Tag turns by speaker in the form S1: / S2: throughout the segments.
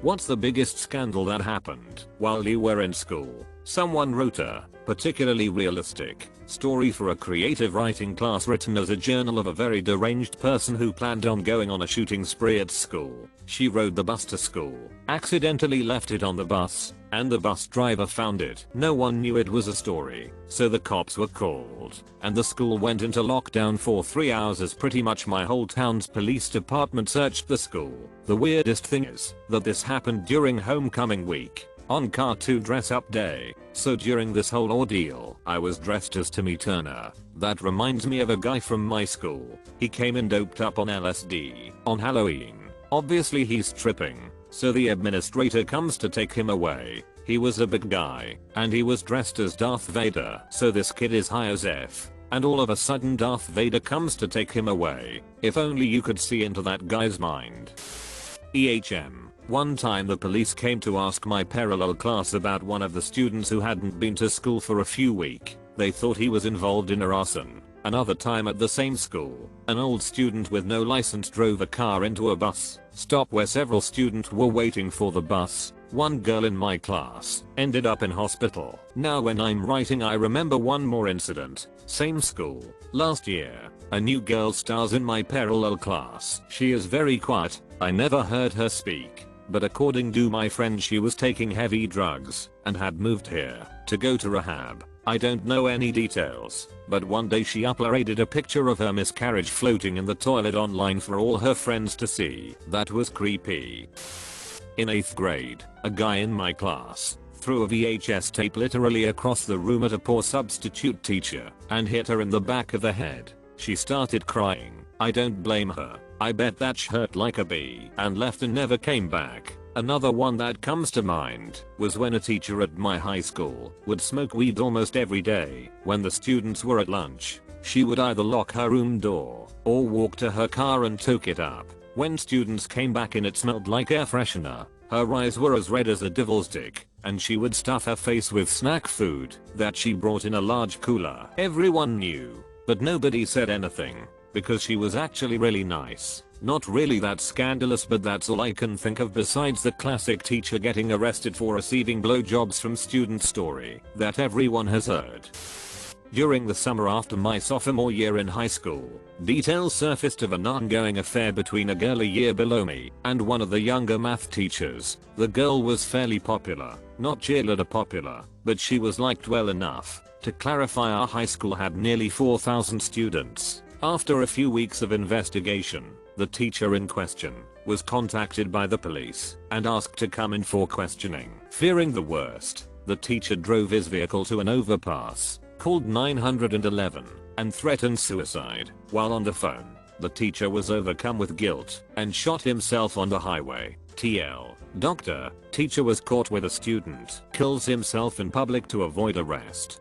S1: What's the biggest scandal that happened while you were in school? Someone wrote a particularly realistic story for a creative writing class written as a journal of a very deranged person who planned on going on a shooting spree at school. She rode the bus to school, accidentally left it on the bus, and the bus driver found it. No one knew it was a story, so the cops were called, and the school went into lockdown for 3 hours as pretty much my whole town's police department searched the school. The weirdest thing is that this happened during homecoming week, on cartoon dress up day, so during this whole ordeal I was dressed as Timmy Turner. That reminds me of a guy from my school. He came in doped up on LSD on Halloween. Obviously he's tripping, so the administrator comes to take him away. He was a big guy, and he was dressed as Darth Vader, so this kid is high as F. And all of a sudden Darth Vader comes to take him away. If only you could see into that guy's mind. EHM. One time the police came to ask my parallel class about one of the students who hadn't been to school for a few weeks. They thought he was involved in arson. Another time at the same school, an old student with no license drove a car into a bus stop where several students were waiting for the bus. One girl in my class ended up in hospital. Now when I'm writing I remember one more incident. Same school. Last year, a new girl stars in my parallel class. She is very quiet. I never heard her speak. But according to my friend she was taking heavy drugs and had moved here to go to rehab. I don't know any details, but one day she uploaded a picture of her miscarriage floating in the toilet online for all her friends to see. That was creepy. In 8th grade, a guy in my class threw a VHS tape literally across the room at a poor substitute teacher and hit her in the back of the head. She started crying. I don't blame her. I bet that hurt like a bee and left and never came back. Another one that comes to mind was when a teacher at my high school would smoke weed almost every day. When the students were at lunch, she would either lock her room door or walk to her car and toke it up. When students came back in it smelled like air freshener. Her eyes were as red as a devil's dick, and she would stuff her face with snack food that she brought in a large cooler. Everyone knew, but nobody said anything. Because she was actually really nice. Not really that scandalous, but that's all I can think of besides the classic teacher getting arrested for receiving blowjobs from students story that everyone has heard. During the summer after my sophomore year in high school, details surfaced of an ongoing affair between a girl a year below me and one of the younger math teachers. The girl was fairly popular, not cheerleader popular, but she was liked well enough. To clarify, our high school had nearly 4,000 students. After a few weeks of investigation, the teacher in question was contacted by the police and asked to come in for questioning. Fearing the worst, the teacher drove his vehicle to an overpass, called 911, and threatened suicide. While on the phone, the teacher was overcome with guilt and shot himself on the highway. TL. Doctor, teacher was caught with a student, kills himself in public to avoid arrest.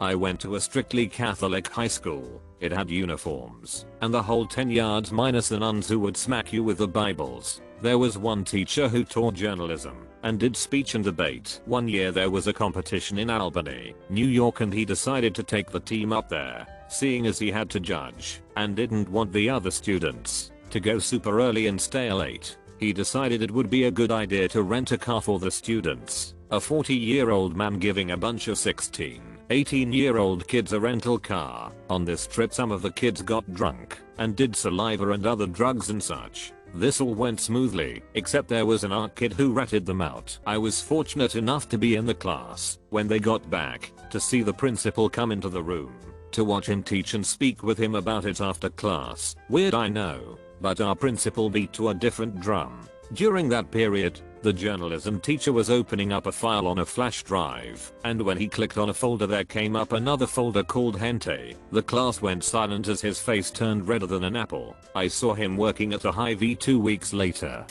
S1: I went to a strictly Catholic high school. It had uniforms, and the whole 10 yards minus the nuns who would smack you with the Bibles. There was one teacher who taught journalism and did speech and debate. One year there was a competition in Albany, New York, and he decided to take the team up there, seeing as he had to judge and didn't want the other students to go super early and stay late. He decided it would be a good idea to rent a car for the students. A 40-year-old man giving a bunch of 18-year-old kids a rental car. On this trip some of the kids got drunk and did saliva and other drugs and such. This all went smoothly, except there was an art kid who ratted them out. I was fortunate enough to be in the class when they got back to see the principal come into the room to watch him teach and speak with him about it after class. Weird, I know, but our principal beat to a different drum. During that period, the journalism teacher was opening up a file on a flash drive, and when he clicked on a folder there came up another folder called Hentai. The class went silent as his face turned redder than an apple. I saw him working at a Hy-Vee 2 weeks later.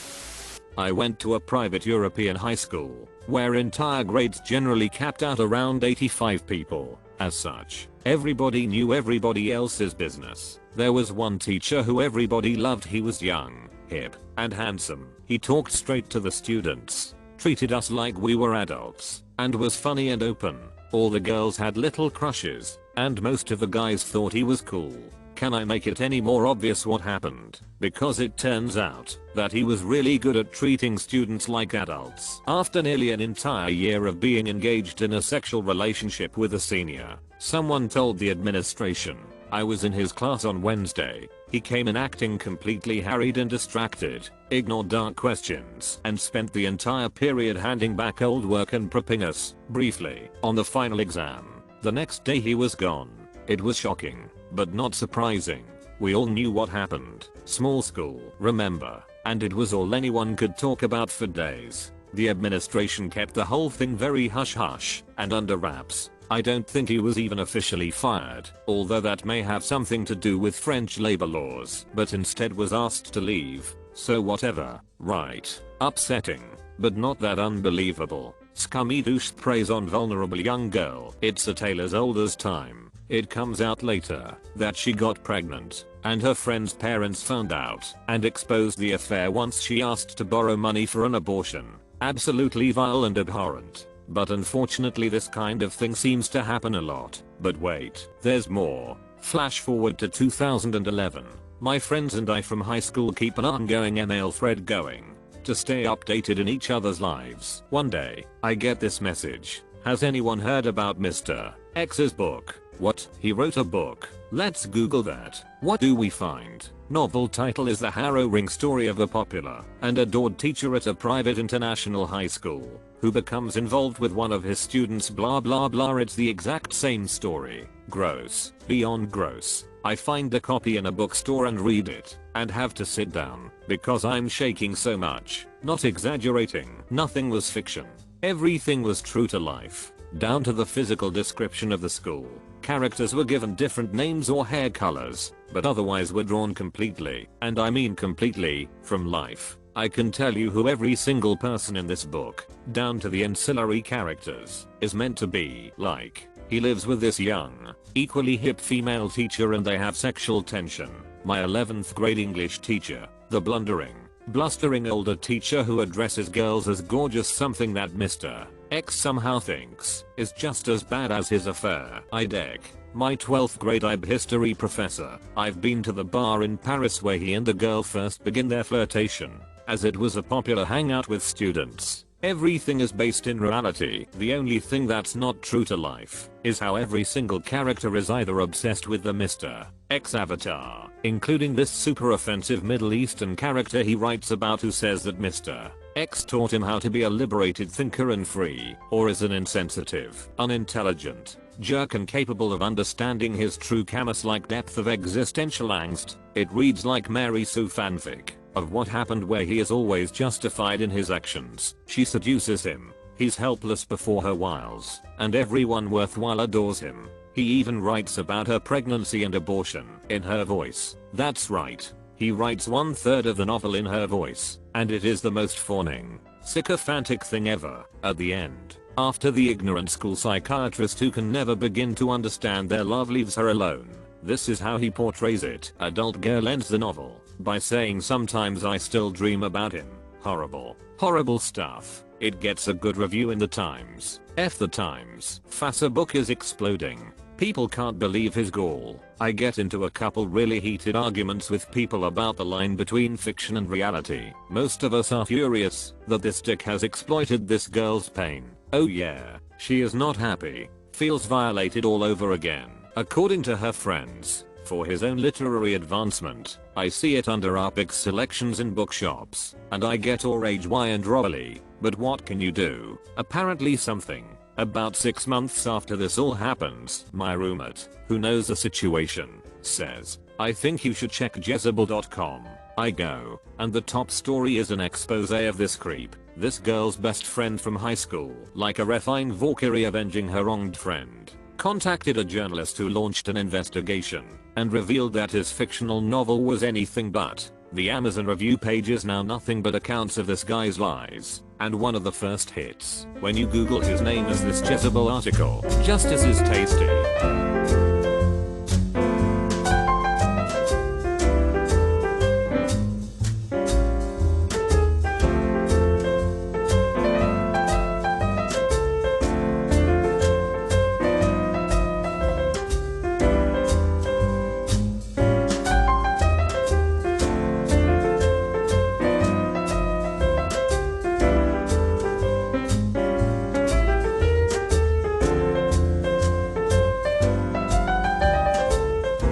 S1: I went to a private European high school, where entire grades generally capped out around 85 people. As such, everybody knew everybody else's business. There was one teacher who everybody loved. He was young, hip, and handsome. He talked straight to the students, treated us like we were adults, and was funny and open. All the girls had little crushes, and most of the guys thought he was cool. Can I make it any more obvious what happened? Because it turns out that he was really good at treating students like adults. After nearly an entire year of being engaged in a sexual relationship with a senior, someone told the administration, "I was in his class on Wednesday. He came in acting completely harried and distracted, ignored dark questions, and spent the entire period handing back old work and prepping us, briefly, on the final exam. The next day he was gone." It was shocking, but not surprising. We all knew what happened. Small school, remember? And it was all anyone could talk about for days. The administration kept the whole thing very hush-hush and under wraps. I don't think he was even officially fired, although that may have something to do with French labor laws, but instead was asked to leave. So whatever, right? Upsetting, but not that unbelievable. Scummy douche preys on vulnerable young girl. It's a tale as old as time. It comes out later that she got pregnant, and her friend's parents found out and exposed the affair once she asked to borrow money for an abortion. Absolutely vile and abhorrent. But unfortunately this kind of thing seems to happen a lot. But wait, there's more. Flash forward to 2011. My friends and I from high school keep an ongoing email thread going to stay updated in each other's lives. One day, I get this message. "Has anyone heard about Mr. X's book?" What? He wrote a book? Let's Google that. What do we find? Novel title is the harrowing story of a popular and adored teacher at a private international high school who becomes involved with one of his students, blah blah blah. It's the exact same story. Gross. Beyond gross. I find a copy in a bookstore and read it and have to sit down because I'm shaking so much. Not exaggerating. Nothing was fiction. Everything was true to life. Down to the physical description of the school. Characters were given different names or hair colors, but otherwise were drawn completely, and I mean completely, from life. I can tell you who every single person in this book, down to the ancillary characters, is meant to be like. He lives with this young, equally hip female teacher and they have sexual tension. My 11th grade English teacher, the blustering older teacher who addresses girls as gorgeous, something that Mr. X somehow thinks is just as bad as his affair. My 12th grade IB history professor. I've been to the bar in Paris where he and the girl first begin their flirtation, as it was a popular hangout with students. Everything is based in reality. The only thing that's not true to life is how every single character is either obsessed with the Mr. X avatar, including this super offensive Middle Eastern character he writes about who says that Mr. X taught him how to be a liberated thinker and free, or is an insensitive, unintelligent jerk incapable of understanding his true Camus-like depth of existential angst. It reads like Mary Sue fanfic of what happened where he is always justified in his actions. She seduces him. He's helpless before her wiles, and everyone worthwhile adores him. He even writes about her pregnancy and abortion in her voice. That's right. He writes 1/3 of the novel in her voice, and it is the most fawning, sycophantic thing ever. At the end, after the ignorant school psychiatrist who can never begin to understand their love leaves her alone, this is how he portrays it. Adult girl ends the novel by saying, "Sometimes I still dream about him." Horrible. Horrible stuff. It gets a good review in the Times. F the Times. Fassa book is exploding. People can't believe his gall. I get into a couple really heated arguments with people about the line between fiction and reality. Most of us are furious that this dick has exploited this girl's pain. Oh yeah, she is not happy. Feels violated all over again. According to her friends, for his own literary advancement. I see it under our big selections in bookshops, and I get all rage why and rolly, but what can you do? Apparently something. About 6 months after this all happens, my roommate, who knows the situation, says, "I think you should check Jezebel.com. I go, and the top story is an expose of this creep, this girl's best friend from high school, like a refined Valkyrie avenging her wronged friend, contacted a journalist who launched an investigation, and revealed that his fictional novel was anything but. The Amazon review page is now nothing but accounts of this guy's lies, and one of the first hits when you Google his name is this Jezebel article. Justice is tasty.